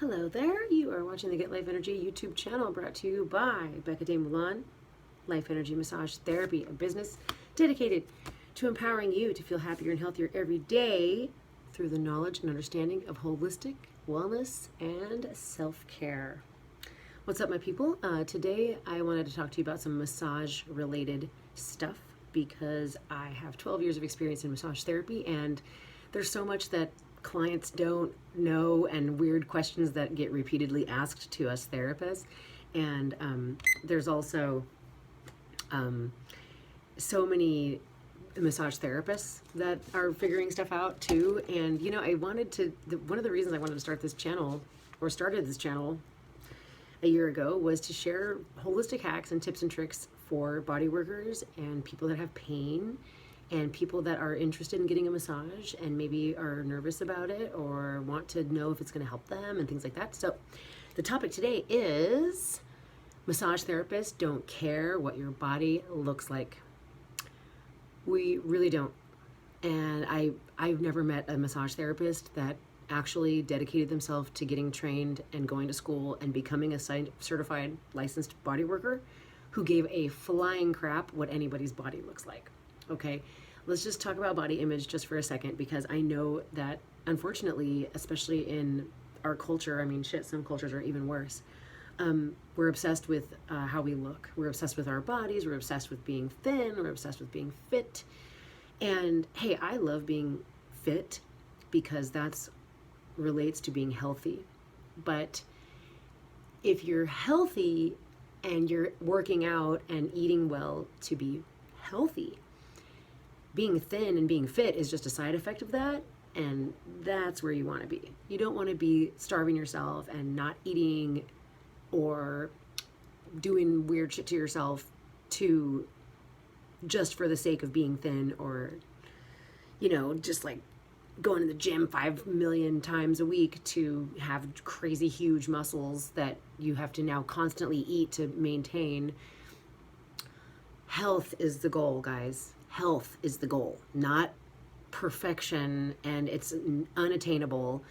Hello there, you are watching the Get Life Energy YouTube channel brought to you by Becca De Mulan, Life Energy Massage Therapy, a business dedicated to empowering you to feel happier and healthier every day through the knowledge and understanding of holistic wellness and self-care. What's up, my people? Today I wanted to talk to you about some massage related stuff because I have 12 years of experience in massage therapy, and there's so much that clients don't know and weird questions that get repeatedly asked to us therapists. And there's also so many massage therapists that are figuring stuff out too. And I wanted to, one of the reasons I wanted to start this channel, or started this channel a year ago, was to share holistic hacks and tips and tricks for body workers and people that have pain and people that are interested in getting a massage and maybe are nervous about it or want to know if it's going to help them and things like that. So the topic today is massage therapists don't care what your body looks like. We really don't. And I've never met a massage therapist that actually dedicated themselves to getting trained and going to school and becoming a certified licensed body worker who gave a flying crap what anybody's body looks like. Okay, let's just talk about body image just for a second, because I know that unfortunately, especially in our culture, I mean, shit, some cultures are even worse. We're obsessed with how we look. We're obsessed with our bodies. We're obsessed with being thin. We're obsessed with being fit. And hey, I love being fit because that's relates to being healthy. But if you're healthy and you're working out and eating well to be healthy, being thin and being fit is just a side effect of that, and that's where you want to be. You don't want to be starving yourself and not eating or doing weird shit to yourself to just for the sake of being thin, or just like going to the gym 5 million times a week to have crazy huge muscles that you have to now constantly eat to maintain. Health is the goal, guys. Health is the goal, not perfection, and it's unattainable.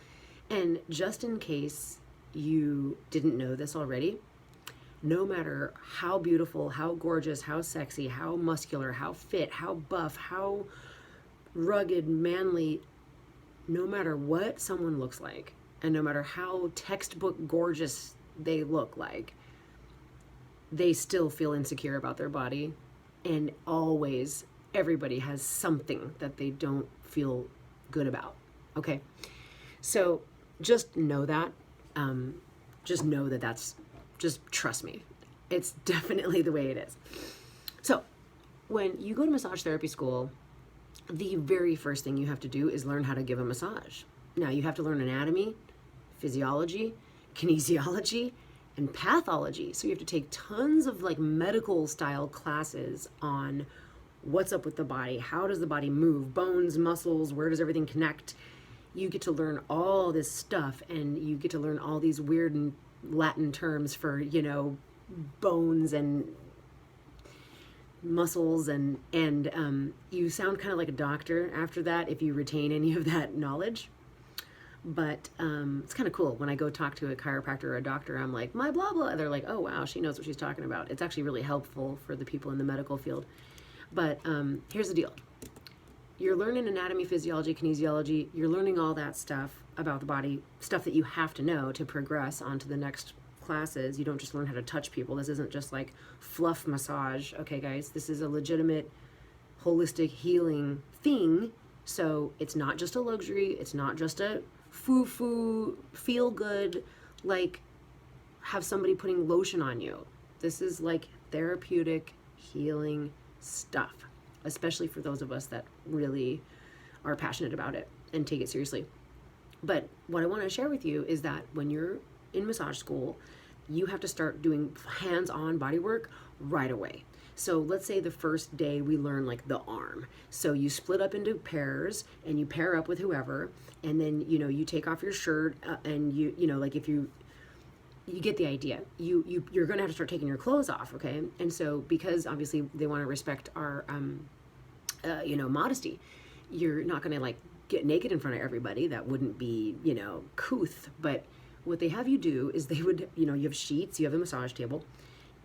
And just in case you didn't know this already, no matter how beautiful, how gorgeous, how sexy, how muscular, how fit, how buff, how rugged, manly, no matter what someone looks like, and no matter how textbook gorgeous they look like, they still feel insecure about their body. And always, everybody has something that they don't feel good about. Okay, so just know that. Just know that just trust me. It's definitely the way it is. So when you go to massage therapy school, the very first thing you have to do is learn how to give a massage. Now you have to learn anatomy, physiology, kinesiology, and pathology. So you have to take tons of like medical style classes on what's up with the body, how does the body move, bones, muscles, where does everything connect. You get to learn all this stuff, and you get to learn all these weird and Latin terms for bones and muscles, and you sound kind of like a doctor after that if you retain any of that knowledge. But it's kind of cool. When I go talk to a chiropractor or a doctor, I'm like, my blah blah. They're like, oh wow, she knows what she's talking about. It's actually really helpful for the people in the medical field. But here's the deal. You're learning anatomy, physiology, kinesiology. You're learning all that stuff about the body, stuff that you have to know to progress onto the next classes. You don't just learn how to touch people. This isn't just like fluff massage. Okay, guys, this is a legitimate holistic healing thing. So it's not just a luxury. It's not just a foo-foo, feel good, like have somebody putting lotion on you. This is like therapeutic healing stuff, especially for those of us that really are passionate about it and take it seriously. But what I want to share with you is that when you're in massage school, you have to start doing hands-on body work right away. So let's say the first day we learn like the arm. So you split up into pairs and you pair up with whoever, and then you take off your shirt and like if you get the idea. You're going to have to start taking your clothes off, okay? And so because obviously they want to respect our modesty, you're not going to like get naked in front of everybody. That wouldn't be couth. But what they have you do is they would, you know, you have sheets, you have a massage table,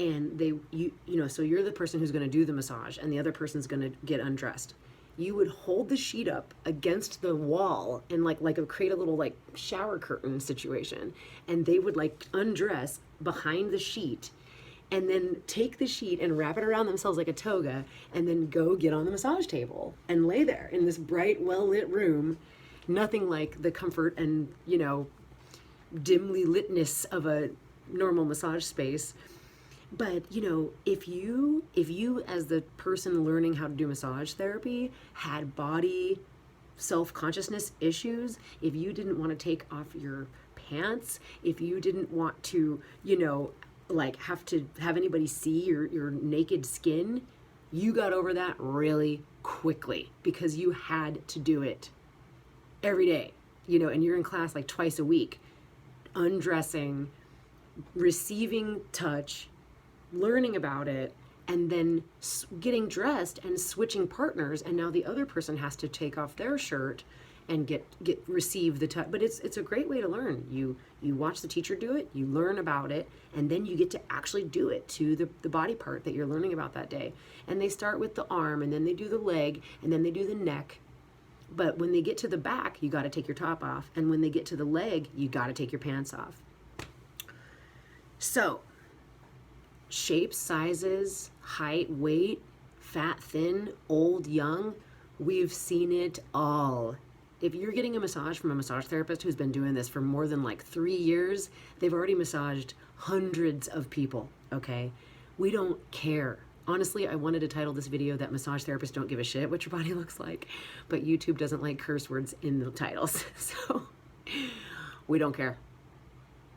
and you know, so you're the person who's going to do the massage and the other person's going to get undressed. You would hold the sheet up against the wall and create a little like shower curtain situation, and they would like undress behind the sheet and then take the sheet and wrap it around themselves like a toga and then go get on the massage table and lay there in this bright, well-lit room. Nothing like the comfort and, you know, dimly litness of a normal massage space. But, you know, if you as the person learning how to do massage therapy had body self-consciousness issues, if you didn't want to take off your pants, if you didn't want to, you know, like have to have anybody see your naked skin, you got over that really quickly because you had to do it every day, you know, and you're in class like twice a week, undressing, receiving touch, learning about it, and then getting dressed and switching partners, and now the other person has to take off their shirt and receive the touch. But it's a great way to learn. You watch the teacher do it, you learn about it, and then you get to actually do it to the body part that you're learning about that day. And they start with the arm, and then they do the leg, and then they do the neck. But when they get to the back, you got to take your top off, and when they get to the leg, you got to take your pants off. So shapes, sizes, height, weight, fat, thin, old, young, we've seen it all. If you're getting a massage from a massage therapist who's been doing this for more than like 3 years, they've already massaged hundreds of people, okay? We don't care. Honestly, I wanted to title this video that massage therapists don't give a shit what your body looks like, but YouTube doesn't like curse words in the titles, so we don't care.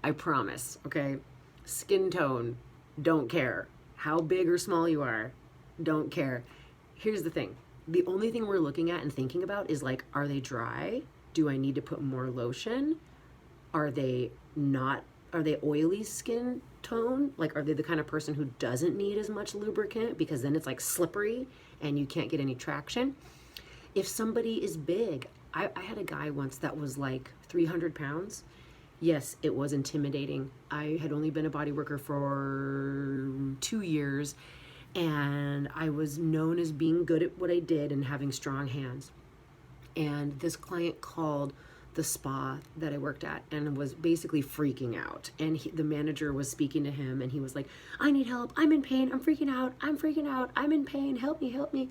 I promise, okay? Skin tone, don't care. How big or small you are, don't care. Here's the thing. The only thing we're looking at and thinking about is like, are they dry? Do I need to put more lotion? Are they oily skin tone? Like, are they the kind of person who doesn't need as much lubricant because then it's like slippery and you can't get any traction? If somebody is big, I had a guy once that was like 300 pounds. Yes, it was intimidating. I had only been a body worker for 2 years, and I was known as being good at what I did and having strong hands. And this client called the spa that I worked at and was basically freaking out. And the manager was speaking to him, and he was like, I need help. I'm in pain. I'm freaking out. I'm in pain. Help me.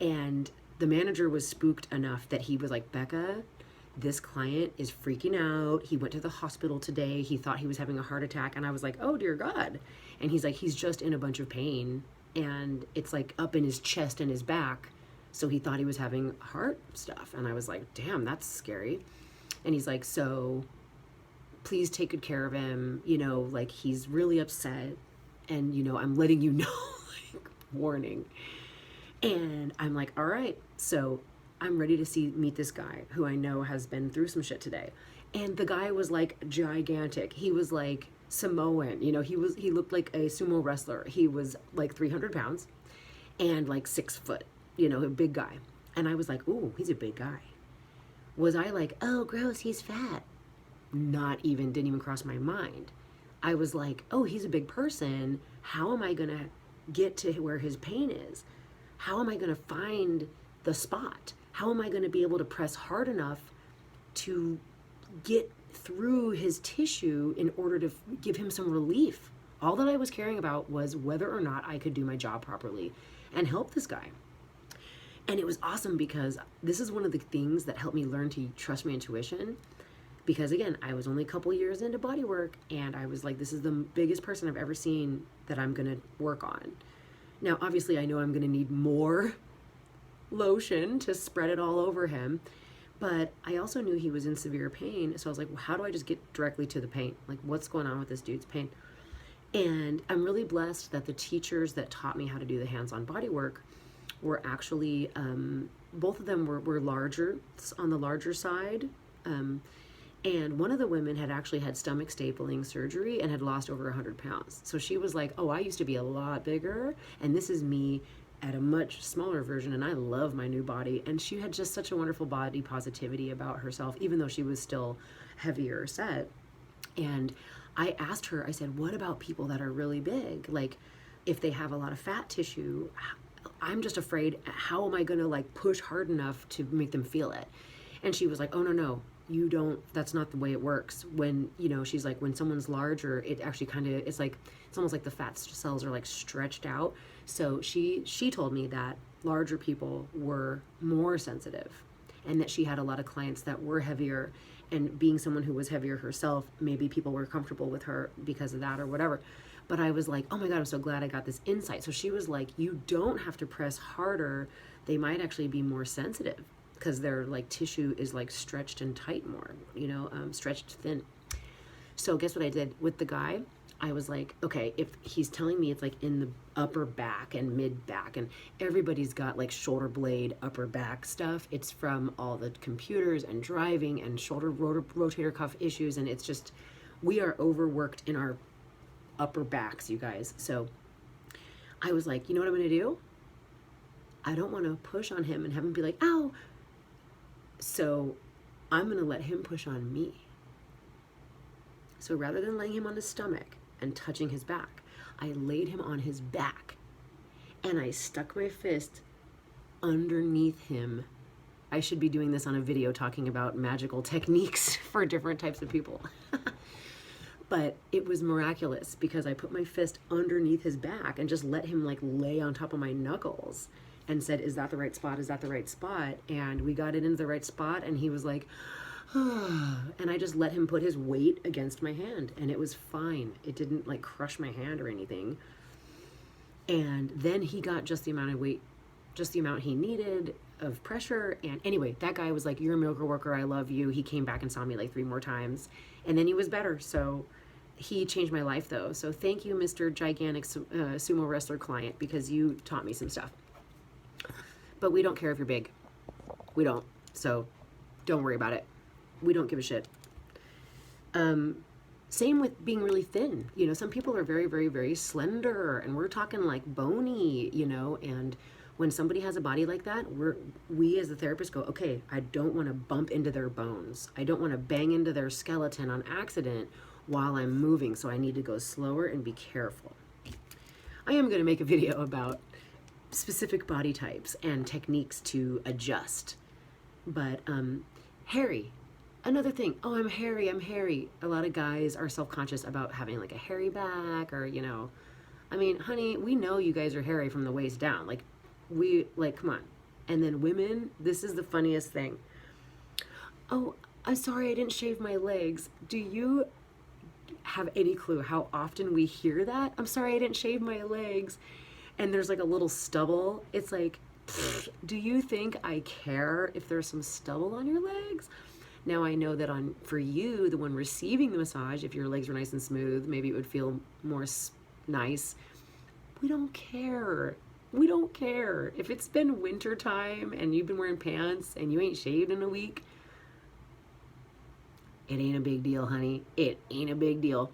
And the manager was spooked enough that he was like, Becca, this client is freaking out. He went to the hospital today. He thought he was having a heart attack. And I was like, oh, dear God. And he's like, he's just in a bunch of pain. And it's like up in his chest and his back. So he thought he was having heart stuff. And I was like, damn, that's scary. And he's like, so please take good care of him. You know, like he's really upset. And, you know, I'm letting you know, like, warning. And I'm like, all right. So I'm ready to meet this guy who I know has been through some shit today. And the guy was like gigantic. He was like Samoan, you know, he looked like a sumo wrestler. He was like 300 pounds and like 6 foot, you know, a big guy. And I was like, ooh, he's a big guy. Was I like, oh, gross, he's fat? Didn't even cross my mind. I was like, oh, he's a big person. How am I going to get to where his pain is? How am I going to find the spot? How am I going to be able to press hard enough to get through his tissue in order to give him some relief? All that I was caring about was whether or not I could do my job properly and help this guy. And it was awesome because this is one of the things that helped me learn to trust my intuition. Because again, I was only a couple years into body work, and I was like, this is the biggest person I've ever seen that I'm going to work on. Now, obviously, I know I'm going to need more lotion to spread it all over him, but I also knew he was in severe pain. So I was like, well, how do I just get directly to the pain? Like, what's going on with this dude's pain? And I'm really blessed that the teachers that taught me how to do the hands-on body work were actually, both of them were larger, on the larger side. And one of the women had actually had stomach stapling surgery and had lost over 100 pounds. So she was like, oh, I used to be a lot bigger, and this is me at a much smaller version, and I love my new body. And she had just such a wonderful body positivity about herself, even though she was still heavier set. And I asked her, I said, what about people that are really big? Like, if they have a lot of fat tissue, I'm just afraid, how am I going to like push hard enough to make them feel it? And she was like, oh, no, you don't, that's not the way it works. When, you know, she's like, when someone's larger, it actually kind of, it's like, it's almost like the fat cells are like stretched out. So she told me that larger people were more sensitive, and that she had a lot of clients that were heavier, and being someone who was heavier herself, maybe people were comfortable with her because of that or whatever. But I was like, oh my God, I'm so glad I got this insight. So she was like, you don't have to press harder. They might actually be more sensitive because their like tissue is like stretched and tight more, you know, stretched thin. So guess what I did with the guy? I was like, okay, if he's telling me it's like in the upper back and mid back, and everybody's got like shoulder blade, upper back stuff. It's from all the computers and driving and shoulder rotator cuff issues. And it's just, we are overworked in our upper backs, you guys. So I was like, you know what I'm going to do? I don't want to push on him and have him be like, ow. So I'm going to let him push on me. So rather than laying him on his stomach and touching his back, I laid him on his back and I stuck my fist underneath him. I should be doing this on a video talking about magical techniques for different types of people. But it was miraculous because I put my fist underneath his back and just let him like lay on top of my knuckles and said, is that the right spot? Is that the right spot? And we got it into the right spot, and he was like, and I just let him put his weight against my hand, and it was fine. It didn't like crush my hand or anything. And then he got just the amount of weight, just the amount he needed of pressure. And anyway, that guy was like, you're a miracle worker, I love you. He came back and saw me like 3 more times, and then he was better. So he changed my life though. So thank you, Mr. Gigantic sumo wrestler client, because you taught me some stuff. But we don't care if you're big. We don't. So don't worry about it. We don't give a shit. Same with being really thin. You know, some people are very, very, very slender, and we're talking like bony, you know, and when somebody has a body like that, we as the therapist go, okay, I don't want to bump into their bones. I don't want to bang into their skeleton on accident while I'm moving, so I need to go slower and be careful. I am going to make a video about specific body types and techniques to adjust. But hairy, another thing. Oh, I'm hairy. A lot of guys are self-conscious about having like a hairy back, or, you know, I mean, honey, we know you guys are hairy from the waist down. Like, come on. And then women, this is the funniest thing. Oh, I'm sorry, I didn't shave my legs. Do you have any clue how often we hear that? I'm sorry, I didn't shave my legs. And there's like a little stubble. It's like, do you think I care if there's some stubble on your legs? Now I know that for you, the one receiving the massage, if your legs were nice and smooth, maybe it would feel more nice. We don't care. We don't care. If it's been winter time and you've been wearing pants and you ain't shaved in a week, it ain't a big deal, honey. It ain't a big deal.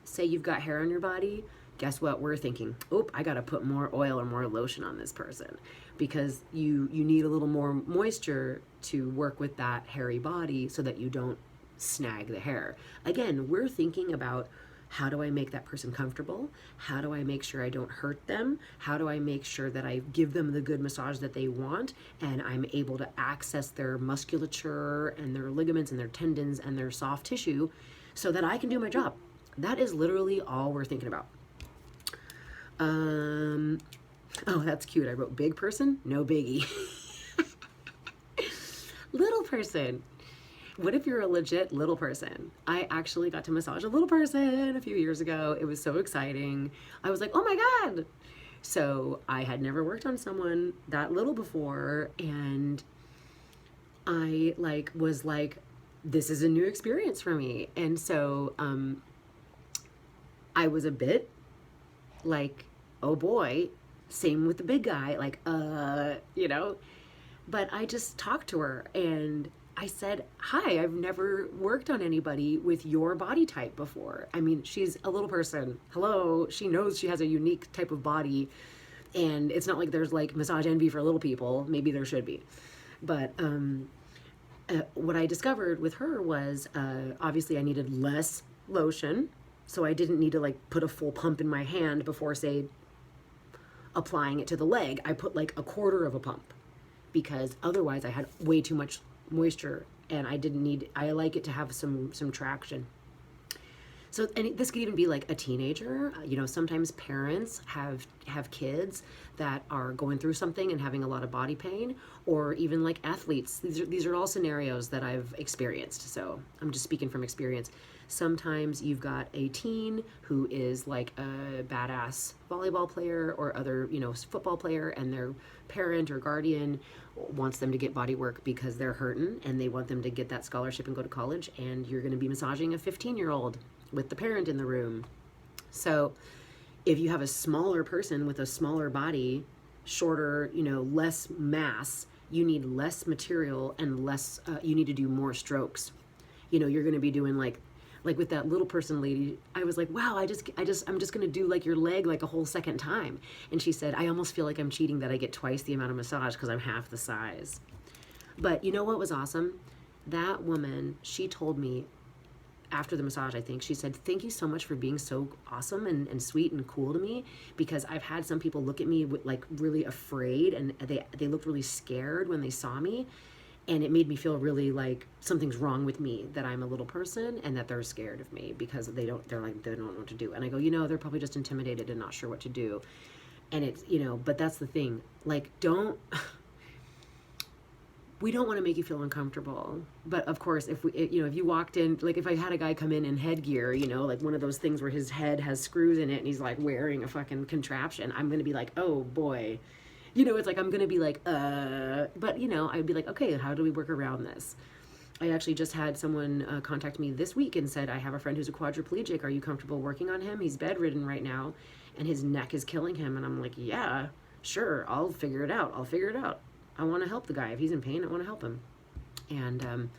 Say you've got hair on your body, guess what we're thinking? Oh, I gotta put more oil or more lotion on this person, because you need a little more moisture to work with that hairy body so that you don't snag the hair. Again, we're thinking about, how do I make that person comfortable? How do I make sure I don't hurt them? How do I make sure that I give them the good massage that they want, and I'm able to access their musculature and their ligaments and their tendons and their soft tissue so that I can do my job? That is literally all we're thinking about. Oh, that's cute. I wrote big person, no biggie. Little person. What if you're a legit little person? I actually got to massage a little person a few years ago. It was so exciting. I was like, oh my God. So I had never worked on someone that little before, and I was like, this is a new experience for me. And so I was a bit like, oh boy. Same with the big guy, like, you know. But I just talked to her and I said, hi, I've never worked on anybody with your body type before. I mean, she's a little person. Hello, she knows she has a unique type of body, and it's not like there's like massage envy for little people. Maybe there should be. But what I discovered with her was, obviously I needed less lotion, so I didn't need to like put a full pump in my hand before, say, applying it to the leg. I put like a quarter of a pump because otherwise I had way too much moisture, and I like it to have some traction. So, and this could even be like a teenager. You know, sometimes parents have kids that are going through something and having a lot of body pain, or even like athletes. These are all scenarios that I've experienced. So I'm just speaking from experience. Sometimes you've got a teen who is like a badass volleyball player or other, you know, football player, and their parent or guardian wants them to get body work because they're hurting and they want them to get that scholarship and go to college, and you're going to be massaging a 15-year-old with the parent in the room. So if you have a smaller person with a smaller body, shorter, you know, less mass, you need less material and less, you need to do more strokes. You know, you're going to be doing like with that little person lady, I was like, wow, I'm just going to do like your leg like a whole second time. And she said, I almost feel like I'm cheating that I get twice the amount of massage because I'm half the size. But you know what was awesome? That woman, she told me, after the massage, I think, she said, thank you so much for being so awesome and sweet and cool to me, because I've had some people look at me with, like, really afraid, and they looked really scared when they saw me, and it made me feel really like something's wrong with me, that I'm a little person and that they're scared of me because they don't know what to do. And I go, you know, they're probably just intimidated and not sure what to do. And it's, you know, but that's the thing, like, we don't want to make you feel uncomfortable. But of course, if you walked in, like if I had a guy come in headgear, you know, like one of those things where his head has screws in it and he's like wearing a fucking contraption, I'm going to be like, oh boy, you know, it's like, I'm going to be like, but you know, I'd be like, okay, how do we work around this? I actually just had someone contact me this week and said, I have a friend who's a quadriplegic. Are you comfortable working on him? He's bedridden right now and his neck is killing him. And I'm like, yeah, sure. I'll figure it out. I want to help the guy. If he's in pain, I want to help him. And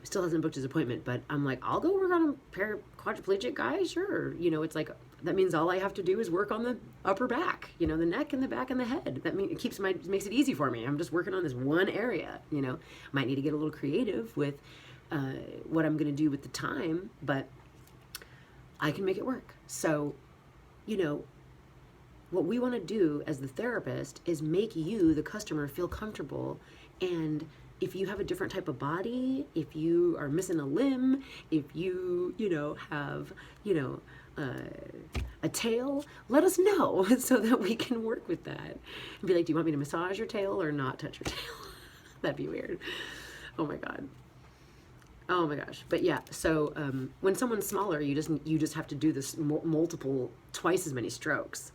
still hasn't booked his appointment, but I'm like, I'll go work on a quadriplegic guy, sure. You know, it's like, that means all I have to do is work on the upper back, you know, the neck and the back and the head. That means it makes it easy for me. I'm just working on this one area, you know. Might need to get a little creative with what I'm going to do with the time, but I can make it work. So, you know, what we want to do as the therapist is make you, the customer, feel comfortable. And if you have a different type of body, if you are missing a limb, if you know, have, you know, a tail, let us know so that we can work with that. And be like, do you want me to massage your tail or not touch your tail? That'd be weird. Oh my God. Oh my gosh. But yeah, so when someone's smaller, you just have to do this twice as many strokes.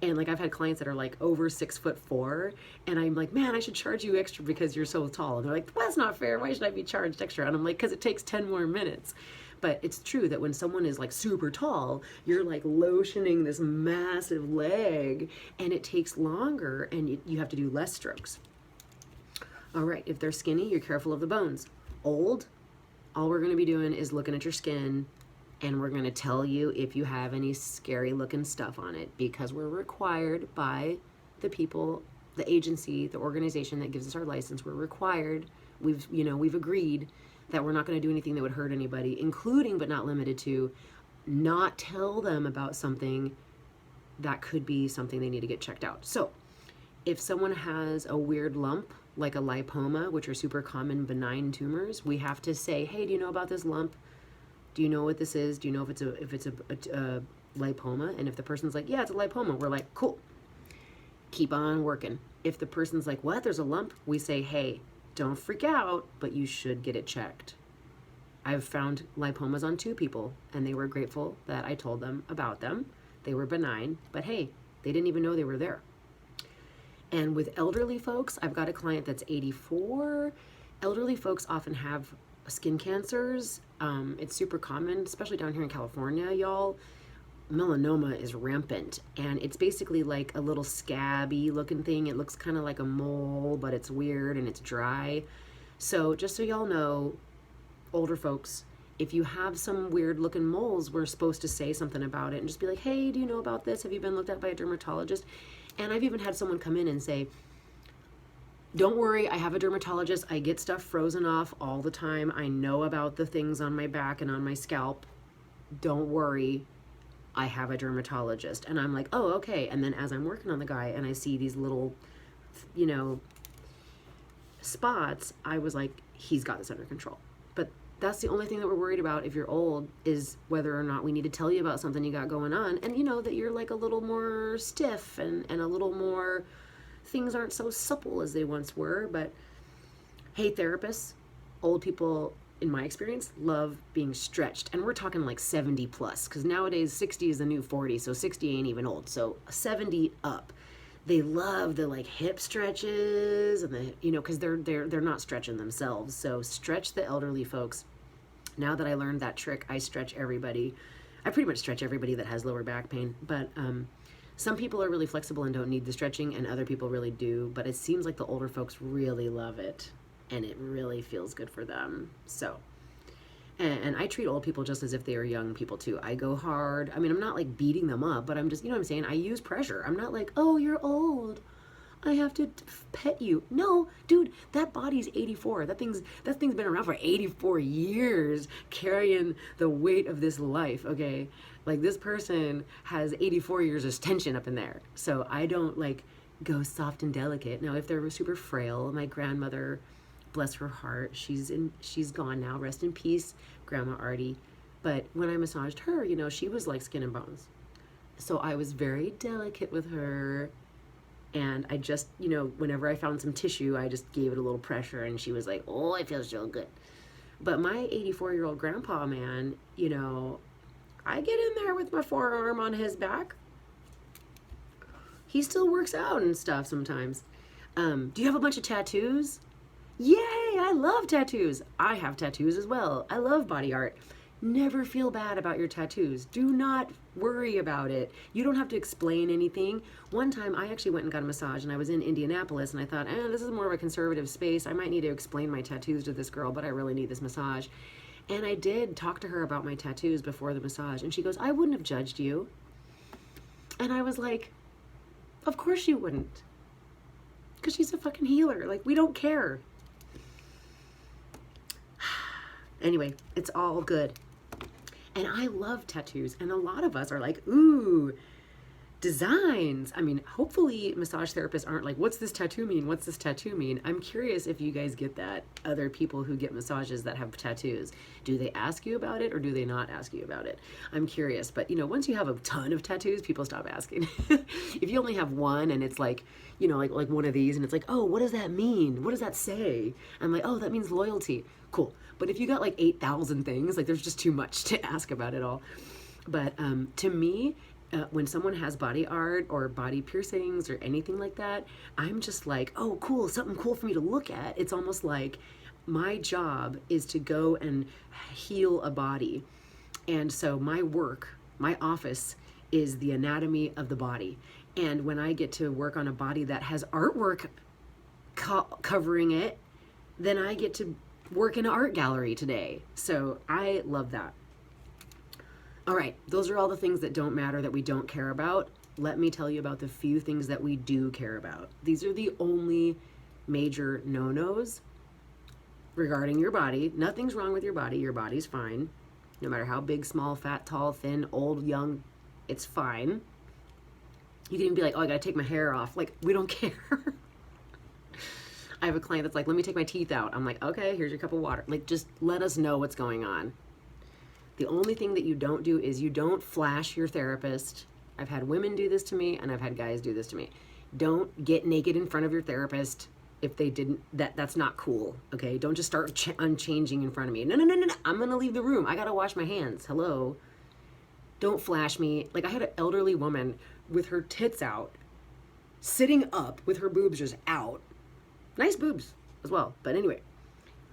And like, I've had clients that are like over 6'4", and I'm like, man, I should charge you extra because you're so tall. And they're like, well, that's not fair. Why should I be charged extra? And I'm like, because it takes 10 more minutes. But it's true that when someone is like super tall, you're like lotioning this massive leg, and it takes longer, and you have to do less strokes. All right, if they're skinny, you're careful of the bones. Old, all we're going to be doing is looking at your skin, and we're going to tell you if you have any scary looking stuff on it, because we're required by the people, the agency, the organization that gives us our license. We're required, we've agreed that we're not going to do anything that would hurt anybody, including but not limited to not tell them about something that could be something they need to get checked out. So if someone has a weird lump, like a lipoma, which are super common benign tumors, we have to say, hey, do you know about this lump? Do you know what this is? Do you know if it's a lipoma? And if the person's like, yeah, it's a lipoma, we're like, cool, keep on working. If the person's like, what, there's a lump? We say, hey, don't freak out, but you should get it checked. I've found lipomas on 2 people, and they were grateful that I told them about them. They were benign, but hey, they didn't even know they were there. And with elderly folks, I've got a client that's 84. Elderly folks often have skin cancers. It's super common, especially down here in California, y'all. Melanoma is rampant, and it's basically like a little scabby looking thing. It looks kind of like a mole, but it's weird and it's dry. So just so y'all know, older folks, if you have some weird looking moles, we're supposed to say something about it and just be like, hey, do you know about this? Have you been looked at by a dermatologist? And I've even had someone come in and say, Don't worry, I have a dermatologist. I get stuff frozen off all the time. I know about the things on my back and on my scalp. Don't worry, I have a dermatologist. And I'm like, oh, okay. And then as I'm working on the guy and I see these little, you know, spots, I was like, he's got this under control. But that's the only thing that we're worried about if you're old, is whether or not we need to tell you about something you got going on. And you know, that you're like a little more stiff and a little more, things aren't so supple as they once were. But hey, therapists, old people, in my experience, love being stretched. And we're talking like 70 plus, because nowadays 60 is the new 40, so 60 ain't even old. So 70 up. They love the like hip stretches and the, you know, because they're not stretching themselves. So stretch the elderly folks. Now that I learned that trick, I stretch everybody. I pretty much stretch everybody that has lower back pain. But some people are really flexible and don't need the stretching, and other people really do. But it seems like the older folks really love it, and it really feels good for them. So, and I treat old people just as if they are young people too. I go hard. I mean, I'm not like beating them up, but I'm just, you know what I'm saying? I use pressure. I'm not like, oh, you're old, I have to pet you. No, dude, that body's 84. That thing's been around for 84 years, carrying the weight of this life, okay? Like, this person has 84 years of tension up in there. So I don't like go soft and delicate. Now, if they're super frail, my grandmother, bless her heart, she's gone now, rest in peace, Grandma Artie. But when I massaged her, you know, she was like skin and bones. So I was very delicate with her. And I just, you know, whenever I found some tissue, I just gave it a little pressure, and she was like, oh, it feels so good. But my 84-year-old grandpa, man, you know, I get in there with my forearm on his back. He still works out and stuff sometimes. Do you have a bunch of tattoos? Yay, I love tattoos. I have tattoos as well. I love body art. Never feel bad about your tattoos. Do not worry about it. You don't have to explain anything. One time I actually went and got a massage, and I was in Indianapolis, and I thought, this is more of a conservative space. I might need to explain my tattoos to this girl, but I really need this massage. And I did talk to her about my tattoos before the massage, and she goes, I wouldn't have judged you. And I was like, of course you wouldn't. Because she's a fucking healer. Like, we don't care. Anyway, it's all good. And I love tattoos, and a lot of us are like, ooh, designs. I mean, hopefully massage therapists aren't like, what's this tattoo mean? What's this tattoo mean? I'm curious if you guys get that. Other people who get massages that have tattoos, do they ask you about it, or do they not ask you about it? I'm curious. But, you know, once you have a ton of tattoos, people stop asking. If you only have one and it's like, you know, like one of these, and it's like, oh, what does that mean? What does that say? I'm like, oh, that means loyalty. Cool. But if you got like 8,000 things, like, there's just too much to ask about it all. But to me, when someone has body art or body piercings or anything like that, I'm just like, oh, cool, something cool for me to look at. It's almost like my job is to go and heal a body. And so my work, my office, is the anatomy of the body. And when I get to work on a body that has artwork covering it, then I get to work in an art gallery today. So I love that. All right, those are all the things that don't matter, that we don't care about. Let me tell you about the few things that we do care about. These are the only major no-nos regarding your body. Nothing's wrong with your body. Your body's fine. No matter how big, small, fat, tall, thin, old, young, it's fine. You can even be like, oh, I gotta take my hair off. Like, we don't care. I have a client that's like, let me take my teeth out. I'm like, okay, here's your cup of water. Like, just let us know what's going on. The only thing that you don't do is you don't flash your therapist. I've had women do this to me, and I've had guys do this to me. Don't get naked in front of your therapist if they didn't. That's not cool, okay? Don't just start unchanging in front of me. No. I'm gonna leave the room. I gotta wash my hands. Hello. Don't flash me. Like, I had an elderly woman with her tits out, sitting up with her boobs just out. Nice boobs as well. But anyway,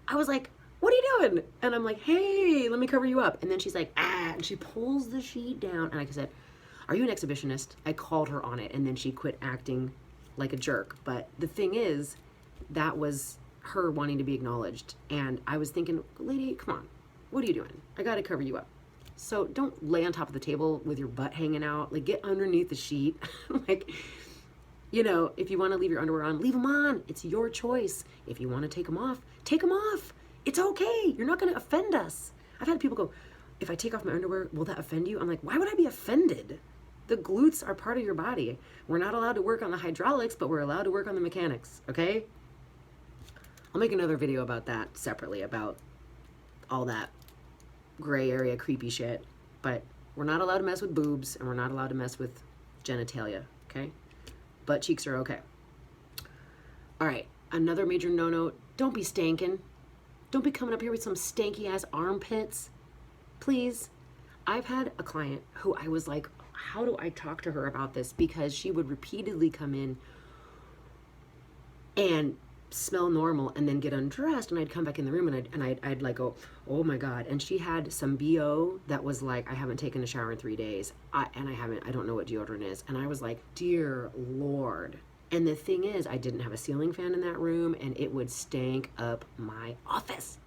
I was like, what are you doing? And I'm like, hey, let me cover you up. And then she's like, and she pulls the sheet down. And I said, are you an exhibitionist? I called her on it, and then she quit acting like a jerk. But the thing is, that was her wanting to be acknowledged. And I was thinking, lady, come on, what are you doing? I got to cover you up. So don't lay on top of the table with your butt hanging out. Like, get underneath the sheet. Like, You know, if you want to leave your underwear on, leave them on. It's your choice. If you want to take them off, take them off. It's okay. You're not going to offend us. I've had people go, if I take off my underwear, will that offend you? I'm like, why would I be offended? The glutes are part of your body. We're not allowed to work on the hydraulics, but we're allowed to work on the mechanics, okay? I'll make another video about that separately, about all that gray area creepy shit. But we're not allowed to mess with boobs, and we're not allowed to mess with genitalia, okay? Butt cheeks are okay. All right, another major no-no, don't be stankin'. Don't be coming up here with some stanky ass armpits, please. I've had a client who I was like, how do I talk to her about this? Because she would repeatedly come in and smell normal and then get undressed, and I'd come back in the room and I'd like go, oh my God. And she had some BO that was like, I haven't taken a shower in 3 days. I don't know what deodorant is. And I was like, dear Lord. And the thing is, I didn't have a ceiling fan in that room, and it would stank up my office.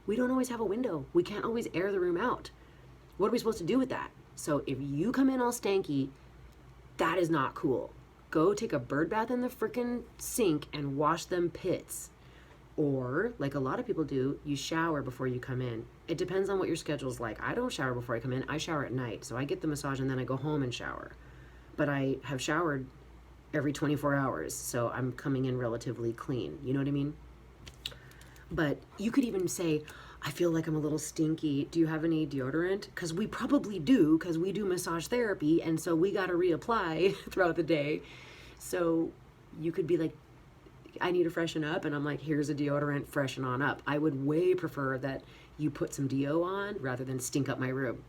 We don't always have a window. We can't always air the room out. What are we supposed to do with that? So if you come in all stanky, that is not cool. Go take a bird bath in the frickin' sink and wash them pits. Or, like a lot of people do, you shower before you come in. It depends on what your schedule's like. I don't shower before I come in. I shower at night. So I get the massage and then I go home and shower. But I have showered every 24 hours. So I'm coming in relatively clean. You know what I mean? But you could even say, I feel like I'm a little stinky. Do you have any deodorant? Because we probably do, because we do massage therapy, and so we got to reapply throughout the day. So you could be like, I need to freshen up, and I'm like, here's a deodorant, freshen on up. I would way prefer that you put some deo on rather than stink up my room.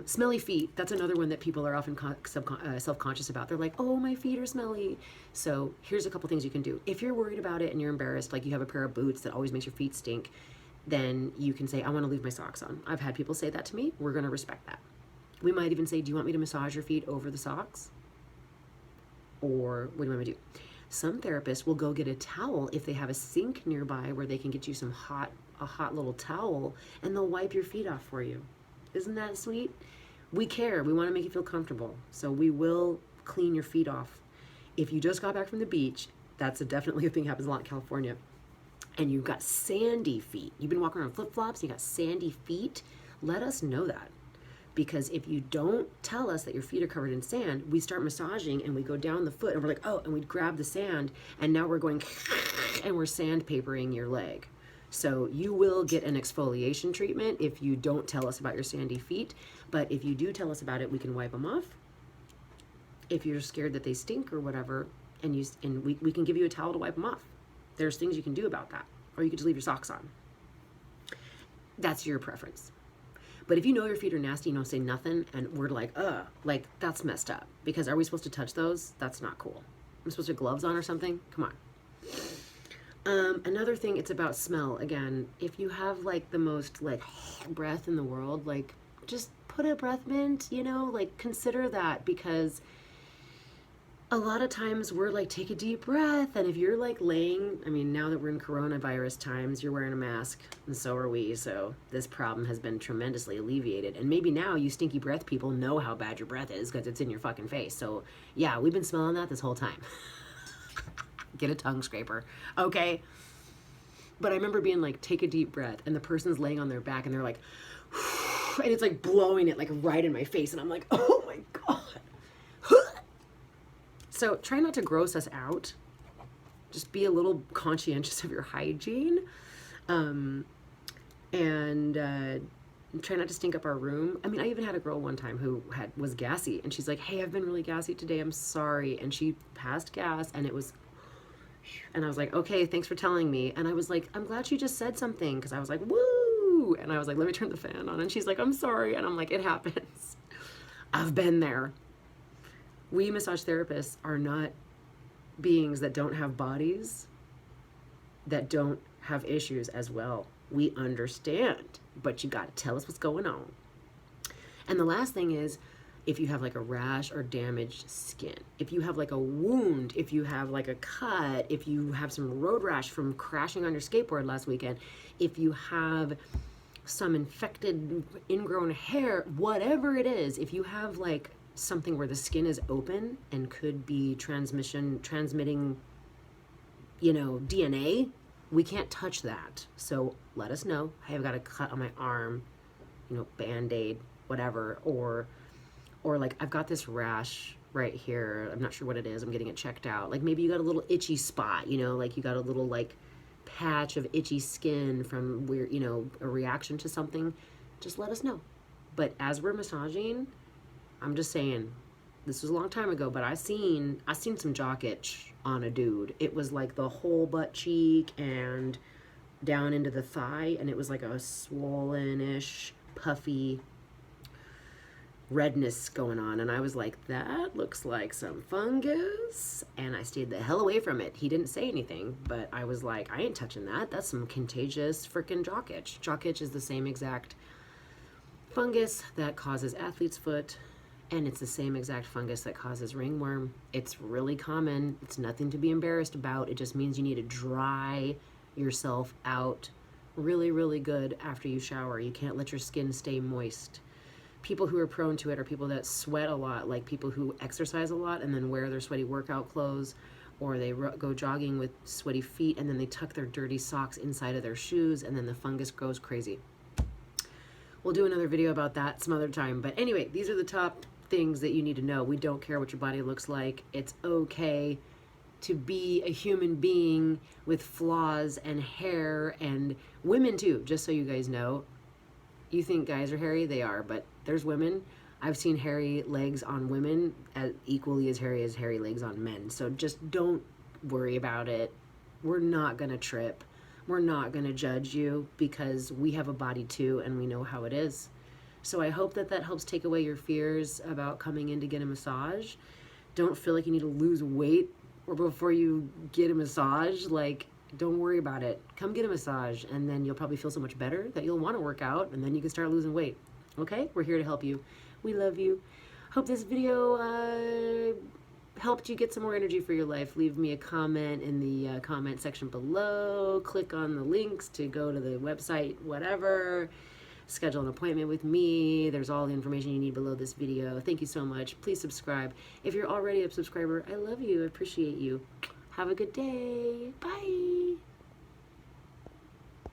Smelly feet, that's another one that people are often self-conscious about. They're like, oh, my feet are smelly. So here's a couple things you can do. If you're worried about it and you're embarrassed, like you have a pair of boots that always makes your feet stink, then you can say, I want to leave my socks on. I've had people say that to me. We're going to respect that. We might even say, do you want me to massage your feet over the socks? Or what do you want me to do? Some therapists will go get a towel if they have a sink nearby where they can get you a hot little towel, and they'll wipe your feet off for you. Isn't that sweet? We care. We want to make you feel comfortable. So we will clean your feet off. If you just got back from the beach, that's definitely a thing that happens a lot in California, and you've got sandy feet. You've been walking around flip-flops, you got sandy feet. Let us know that. Because if you don't tell us that your feet are covered in sand, we start massaging and we go down the foot and we're like, oh, and we grab the sand, and now we're going and we're sandpapering your leg. So you will get an exfoliation treatment if you don't tell us about your sandy feet. But if you do tell us about it, we can wipe them off. If you're scared that they stink or whatever, and we can give you a towel to wipe them off. There's things you can do about that. Or you could just leave your socks on. That's your preference. But if you know your feet are nasty, you don't say nothing, and we're like, like that's messed up. Because are we supposed to touch those? That's not cool. I'm supposed to have gloves on or something? Come on. Another thing, it's about smell. Again, if you have like the most like breath in the world, like just put a breath mint, you know, like consider that, because a lot of times we're like, take a deep breath. And if you're like laying, I mean, now that we're in coronavirus times, you're wearing a mask, and so are we. So this problem has been tremendously alleviated. And maybe now you stinky breath people know how bad your breath is because it's in your fucking face. So yeah, we've been smelling that this whole time. Get a tongue scraper, okay? But I remember being like, take a deep breath, and the person's laying on their back and they're like, and it's like blowing it like right in my face, and I'm like, oh my God. So try not to gross us out. Just be a little conscientious of your hygiene, and try not to stink up our room. I mean, I even had a girl one time who was gassy, and she's like, hey, I've been really gassy today, I'm sorry. And she passed gas, and it was, and I was like, okay, thanks for telling me. And I was like, I'm glad she just said something, because I was like, woo. And I was like, let me turn the fan on. And she's like, I'm sorry. And I'm like, it happens. I've been there. We massage therapists are not beings that don't have bodies, that don't have issues as well. We understand, but you got to tell us what's going on. And the last thing is, if you have like a rash or damaged skin, if you have like a wound, if you have like a cut, if you have some road rash from crashing on your skateboard last weekend, if you have some infected ingrown hair, whatever it is, if you have like something where the skin is open and could be transmitting, DNA, we can't touch that. So let us know. Hey, I've got a cut on my arm, Band-Aid, whatever, or like I've got this rash right here. I'm not sure what it is. I'm getting it checked out. Like maybe you got a little itchy spot, like you got a little like patch of itchy skin from where, a reaction to something. Just let us know. But as we're massaging, I'm just saying, this was a long time ago, but I seen some jock itch on a dude. It was like the whole butt cheek and down into the thigh, and it was like a swollen-ish, puffy redness going on, and I was like, that looks like some fungus, and I stayed the hell away from it. He didn't say anything, but I was like, I ain't touching that. That's some contagious freaking jock itch. Jock itch is the same exact fungus that causes athlete's foot, and it's the same exact fungus that causes ringworm. It's really common. It's nothing to be embarrassed about. It just means you need to dry yourself out really, really good after you shower. You can't let your skin stay moist. People who are prone to it are people that sweat a lot, like people who exercise a lot and then wear their sweaty workout clothes, or they go jogging with sweaty feet and then they tuck their dirty socks inside of their shoes and then the fungus grows crazy. We'll do another video about that some other time. But anyway, these are the top things that you need to know. We don't care what your body looks like. It's okay to be a human being with flaws and hair, and women too, just so you guys know. You think guys are hairy? They are, but there's women. I've seen hairy legs on women as equally as hairy legs on men. So just don't worry about it. We're not gonna trip. We're not gonna judge you because we have a body too and we know how it is. So I hope that helps take away your fears about coming in to get a massage. Don't feel like you need to lose weight or before you get a massage. Like, don't worry about it. Come get a massage, and then you'll probably feel so much better that you'll want to work out, and then you can start losing weight. Okay? We're here to help you. We love you. Hope this video helped you get some more energy for your life. Leave me a comment in the comment section below. Click on the links to go to the website, whatever. Schedule an appointment with me. There's all the information you need below this video. Thank you so much. Please subscribe. If you're already a subscriber, I love you. I appreciate you. Have a good day. Bye.